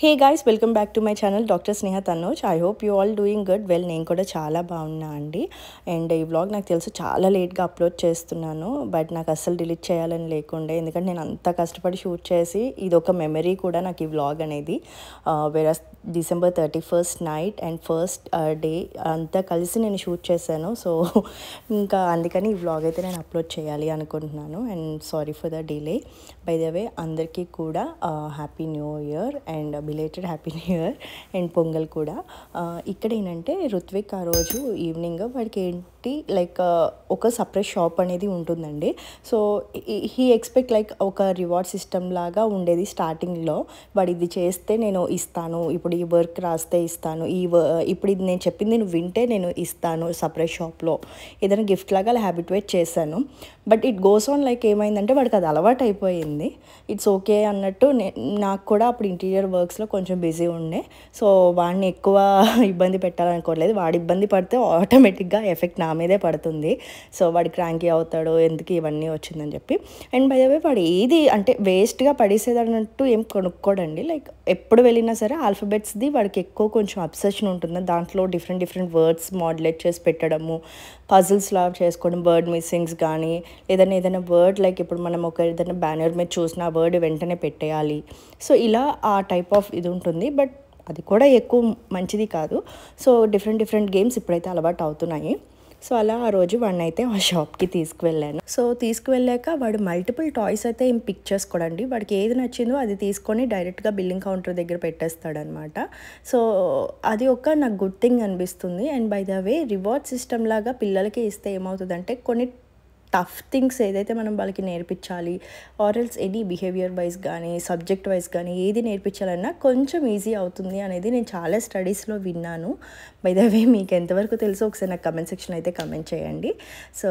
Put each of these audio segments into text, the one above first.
Hey guys, welcome back to my channel Dr. Sneha Tanuj. I hope you all doing good. Well, నేను కూడా చాలా బాగున్నా అండి. And ఈ వ్లాగ్ నాకు తెలుసు చాలా లేట్గా అప్లోడ్ చేస్తున్నాను, బట్ నాకు అస్సలు డిలీట్ చేయాలని లేకుండే, ఎందుకంటే నేను అంత కష్టపడి షూట్ చేసి ఇది ఒక మెమరీ కూడా నాకు ఈ వ్లాగ్ అనేది. వేరస్ December 31st night and first day అంతా కలిసి నేను షూట్ చేశాను. సో ఇంకా అందుకని ఈ వ్లాగ్ అయితే నేను అప్లోడ్ చేయాలి అనుకుంటున్నాను. And sorry for the delay. By the way అందరికీ కూడా happy new year and belated happy new year and pongal కూడా. ఇక్కడ ఏంటంటే రుత్విక్ ఆ రోజు ఈవినింగ్ వాడికి ఏంటి లైక్ ఒక సపరేట్ షాప్ అనేది ఉంటుందండి. సో హీ ఎక్స్పెక్ట్ లైక్ ఒక రివార్డ్ సిస్టమ్ లాగా ఉండేది స్టార్టింగ్లో. వాడు ఇది చేస్తే నేను ఇస్తాను, ఇప్పుడు ఈ వర్క్ రాస్తే ఇస్తాను, ఇప్పుడు ఇది నేను చెప్పింది నువ్వు వింటే నేను ఇస్తాను సపరేట్ షాప్లో, ఏదైనా గిఫ్ట్ లాగా అలా హ్యాబిట్వేట్ చేశాను. But it goes on like ఏమైందంటే వాడికి అది అలవాటు అయిపోయింది. ఇట్స్ ఓకే అన్నట్టు. నాకు కూడా అప్పుడు ఇంటీరియర్ వర్క్స్లో కొంచెం బిజీ ఉండే, సో వాడిని ఎక్కువ ఇబ్బంది పెట్టాలనుకోలేదు. వాడు ఇబ్బంది పడితే ఆటోమేటిక్గా ఎఫెక్ట్ నా మీదే పడుతుంది. సో వాడు క్రాంకీ అవుతాడు, ఎందుకు ఇవన్నీ వచ్చిందని చెప్పి. అండ్ బై ద వే వాడు ఏది అంటే వేస్ట్గా పడేసేదన్నట్టు ఏం కొనుక్కోడండి. లైక్ ఎప్పుడు వెళ్ళినా సరే ఆల్ఫబెట్స్ది వాడికి ఎక్కువ కొంచెం అబ్సెషన్ ఉంటుంది. దాంట్లో డిఫరెంట్ వర్డ్స్ మాడ్యులేట్ చేసి పెట్టడము, పజిల్స్ లాగా చేసుకోవడం, వర్డ్ మిస్సింగ్స్ కానీ ఏదైనా వర్డ్ లైక్ ఇప్పుడు మనం ఒక ఏదైనా బ్యానర్ మీద చూసిన వర్డ్ వెంటనే పెట్టేయాలి. సో ఇలా ఆ టైప్ ఆఫ్ ఇది ఉంటుంది. బట్ అది కూడా ఎక్కువ మంచిది కాదు. సో డిఫరెంట్ గేమ్స్ ఇప్పుడైతే అలవాటు అవుతున్నాయి. సో అలా ఆ రోజు వాడిని అయితే ఆ షాప్కి తీసుకువెళ్ళాను. సో తీసుకువెళ్ళాక వాడు మల్టిపుల్ టాయ్స్ అయితే ఏం పిక్ చేసుకోడండి. వాడికి ఏది నచ్చిందో అది తీసుకొని డైరెక్ట్గా బిల్లింగ్ కౌంటర్ దగ్గర పెట్టేస్తాడనమాట. సో అది ఒక నాకు గుడ్ థింగ్ అనిపిస్తుంది. And by the way reward system లాగా పిల్లలకి ఇస్తే ఏమవుతుందంటే కొన్ని టఫ్ థింగ్స్ ఏదైతే మనం వాళ్ళకి నేర్పించాలి, ఆర్ఎల్స్ ఎనీ బిహేవియర్ వైజ్ కానీ సబ్జెక్ట్ వైజ్ కానీ ఏది నేర్పించాలన్నా కొంచెం ఈజీ అవుతుంది అనేది నేను చాలా స్టడీస్లో విన్నాను. బై ద వే మీకు ఎంతవరకు తెలుసో ఒకసారి నాకు కమెంట్ సెక్షన్ అయితే కమెంట్ చేయండి. సో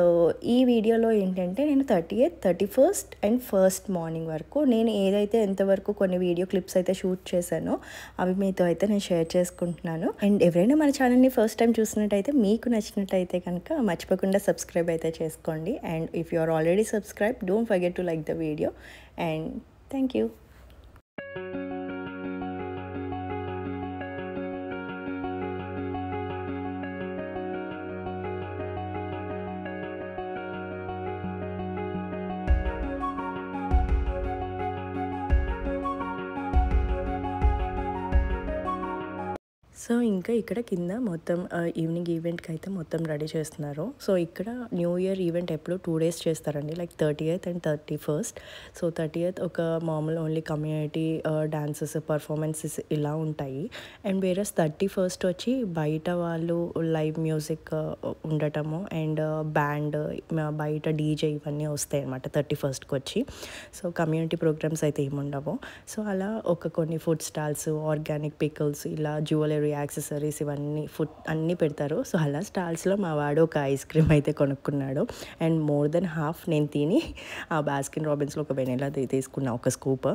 ఈ వీడియోలో ఏంటంటే నేను 30th, 31st and first morning వరకు నేను ఏదైతే ఎంతవరకు కొన్ని వీడియో క్లిప్స్ అయితే షూట్ చేశానో అవి మీతో అయితే నేను షేర్ చేసుకుంటున్నాను. అండ్ ఎవరైనా మన ఛానల్ని ఫస్ట్ టైం చూసినట్టయితే మీకు నచ్చినట్టయితే కనుక మర్చిపోకుండా సబ్స్క్రైబ్ అయితే చేసుకోండి. And if you are already subscribed, don't forget to like the video. And thank you. So ఇంకా ఇక్కడ కింద మొత్తం ఈవినింగ్ ఈవెంట్కి అయితే మొత్తం రెడీ చేస్తున్నారు. సో ఇక్కడ న్యూ ఇయర్ ఈవెంట్ ఎప్పుడు 2 days చేస్తారండి, like 30th and 31st. So 30th ఒక మామూలు ఓన్లీ కమ్యూనిటీ డాన్సెస్ పర్ఫార్మెన్సెస్ ఇలా ఉంటాయి. అండ్ వేరే 31st వచ్చి బయట వాళ్ళు లైవ్ మ్యూజిక్ ఉండటము అండ్ బ్యాండ్ బయట డీజే ఇవన్నీ వస్తాయి అన్నమాట 31stకి వచ్చి. సో కమ్యూనిటీ ప్రోగ్రామ్స్ అయితే ఏముండవు. సో అలా కొన్ని ఫుడ్ స్టాల్స్, ఆర్గానిక్ పికల్స్, ఇలా జ్యువెలరీ యాక్సెసరీస్ ఇవన్నీ ఫుడ్ అన్నీ పెడతారు. సో అలా స్టాల్స్లో మా వాడు ఒక ఐస్ క్రీమ్ అయితే కొనుక్కున్నాడు. అండ్ మోర్ దెన్ హాఫ్ నేను తిని ఆ బాస్కిన్ రాబిన్స్లో ఒక వెనిలా తీసుకున్నా ఒక స్కూప్.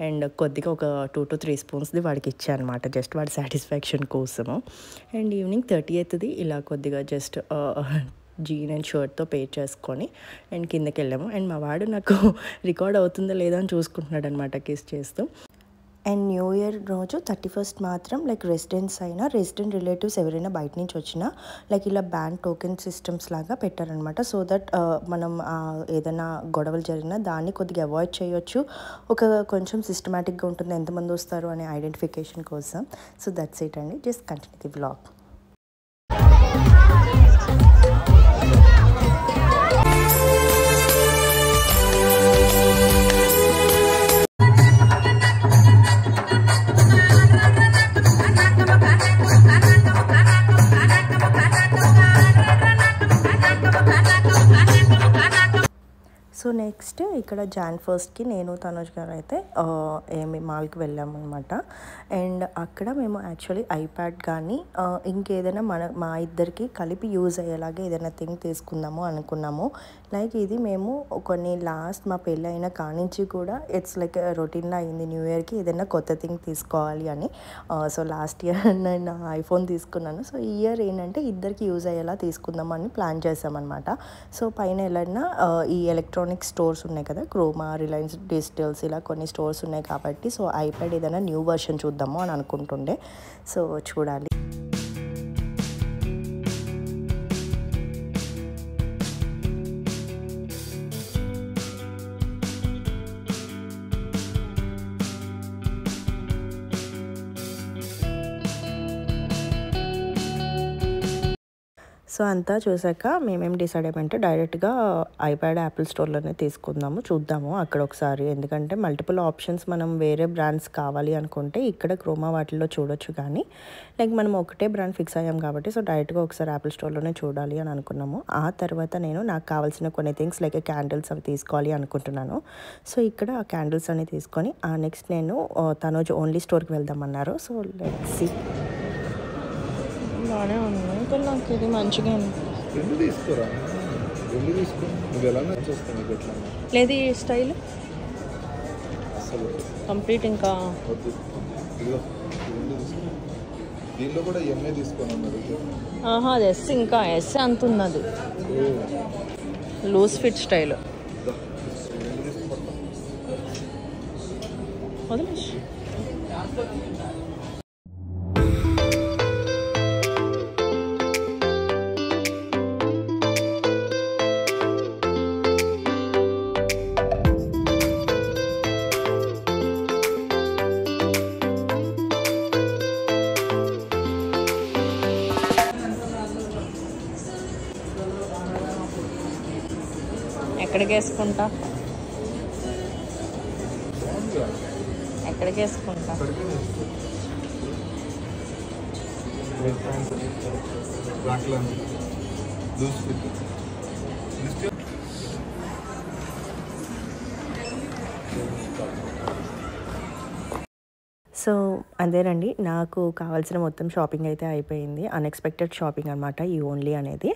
అండ్ కొద్దిగా ఒక 2 to 3 spoonsది వాడికి ఇచ్చాను అనమాట, జస్ట్ వాడి సాటిస్ఫాక్షన్ కోసము. అండ్ ఈవినింగ్ 30thది ఇలా కొద్దిగా జస్ట్ జీన్ అండ్ షర్ట్తో పే చేసుకొని అండ్ కిందకి వెళ్ళాము. అండ్ మా వాడు నాకు రికార్డ్ అవుతుందో లేదో అని చూసుకుంటున్నాడు అనమాట కిస్ చేస్తూ. అండ్ న్యూ ఇయర్ రోజు 31st మాత్రం లైక్ రెసిడెంట్స్ అయినా రెసిడెంట్ రిలేటివ్స్ ఎవరైనా బయట నుంచి వచ్చినా లైక్ ఇలా బ్యాండ్ టోకెన్ సిస్టమ్స్ లాగా పెట్టారనమాట. సో దట్ మనం ఏదైనా గొడవలు జరిగినా దాన్ని కొద్దిగా అవాయిడ్ చేయొచ్చు. కొంచెం సిస్టమేటిక్గా ఉంటుంది ఎంతమంది వస్తారు అనే ఐడెంటిఫికేషన్ కోసం. సో దట్స్ ఇట్ అండి. Just continue the vlog. So next ఇక్కడ Jan 1st నేను తనుజ్ గారు అయితే మాల్కి వెళ్ళాము అనమాట. అండ్ అక్కడ మేము యాక్చువల్లీ ఐప్యాడ్ కానీ ఇంకేదైనా మా ఇద్దరికి కలిపి యూజ్ అయ్యేలాగా ఏదైనా థింగ్ తీసుకుందాము అనుకున్నాము. లైక్ ఇది మేము కొన్ని లాస్ట్ మా పెళ్ళి అయిన కానించి కూడా ఇట్స్ లైక్ రొటీన్లో అయింది న్యూ ఇయర్కి ఏదైనా కొత్త థింగ్ తీసుకోవాలి అని. సో లాస్ట్ ఇయర్ నేను ఐఫోన్ తీసుకున్నాను. సో ఈ ఇయర్ ఏంటంటే ఇద్దరికి యూజ్ అయ్యేలా తీసుకుందామని ప్లాన్ చేసామన్నమాట. సో పైన ఎలా ఈ ఎలక్ట్రానిక్ ఎలక్ట్రానిక్ స్టోర్స్ ఉన్నాయి కదా, క్రోమా, రిలయన్స్ డిజిటల్స్, ఇలా కొన్ని స్టోర్స్ ఉన్నాయి కాబట్టి సో ఐప్యాడ్ ఏదైనా న్యూ వర్షన్ చూద్దాము అని అనుకుంటుండే. సో చూడాలి. సో అంతా చూసాక మేమేం డిసైడ్ అయ్యామంటే డైరెక్ట్గా ఐప్యాడ్ యాపిల్ స్టోర్లోనే తీసుకుందాము, చూద్దాము అక్కడ ఒకసారి. ఎందుకంటే మల్టిపుల్ ఆప్షన్స్ మనం వేరే బ్రాండ్స్ కావాలి అనుకుంటే ఇక్కడ క్రోమా వాటిల్లో చూడొచ్చు, కానీ లైక్ మనం ఒకటే బ్రాండ్ ఫిక్స్ అయ్యాం కాబట్టి సో డైరెక్ట్గా ఒకసారి యాపిల్ స్టోర్లోనే చూడాలి అని అనుకున్నాము. ఆ తర్వాత నాకు కావాల్సిన కొన్ని థింగ్స్ లైక్ క్యాండిల్స్ అవి తీసుకోవాలి అనుకుంటున్నాను. సో ఇక్కడ ఆ క్యాండిల్స్ అన్ని తీసుకొని నెక్స్ట్ నేను తనోజ్ ఓన్లీ స్టోర్కి వెళ్దామన్నారు. So let's see. బాగానే ఉంది, కానీ నాకు ఇది మంచిగా లేదు ఈ స్టైల్ కంప్లీట్. ఇంకా దీంట్లో కూడా ఎంఏ తీసుకున్నాను. అది ఎస్, ఇంకా ఎస్ అంత ఉన్నది, లూజ్ ఫిట్ స్టైల్. వదిలేసి ఎక్కడికి వేసుకుంటా, ఎక్కడికి వేసుకుంటా. సో అదేనండి, నాకు కావాల్సిన మొత్తం షాపింగ్ అయితే అయిపోయింది. అన్ఎక్స్పెక్టెడ్ షాపింగ్ అనమాట ఈ ఓన్లీ అనేది.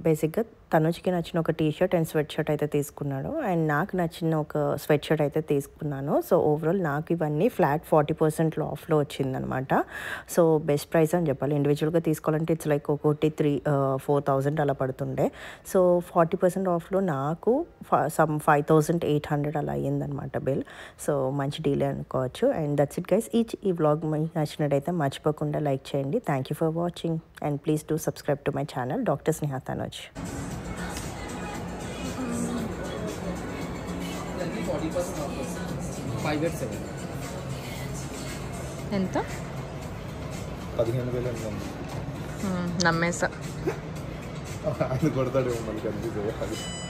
బేసిక్గా తనుజ్కి నచ్చిన ఒక T shirt and sweat shirt అయితే తీసుకున్నాడు, అండ్ నాకు నచ్చిన ఒక స్వెట్ షర్ట్ అయితే తీసుకున్నాను. సో ఓవరాల్ నాకు ఇవన్నీ ఫ్లాట్ 40% ఆఫ్లో వచ్చిందనమాట. సో బెస్ట్ ప్రైస్ అని చెప్పాలి. ఇండివిజువల్గా తీసుకోవాలంటే ఇట్స్ లైక్ ఒకటి 4,000 అలా పడుతుండే. సో 40% ఆఫ్లో నాకు సమ్ 5,800 అలా అయ్యిందనమాట బిల్. సో మంచి డీలే అనుకోవచ్చు. And that's it guys. ఈ వ్లాగ్ మీకు నచ్చినట్టయితే మర్చిపోకుండా లైక్ చేయండి. Thank you for watching and please do subscribe to my channel doctor Sneha Tanuj. 587 ఎంత? 15,000 నమ్మేసా. అది కొడతాడేమో మనకి అనిపిస్తుంది.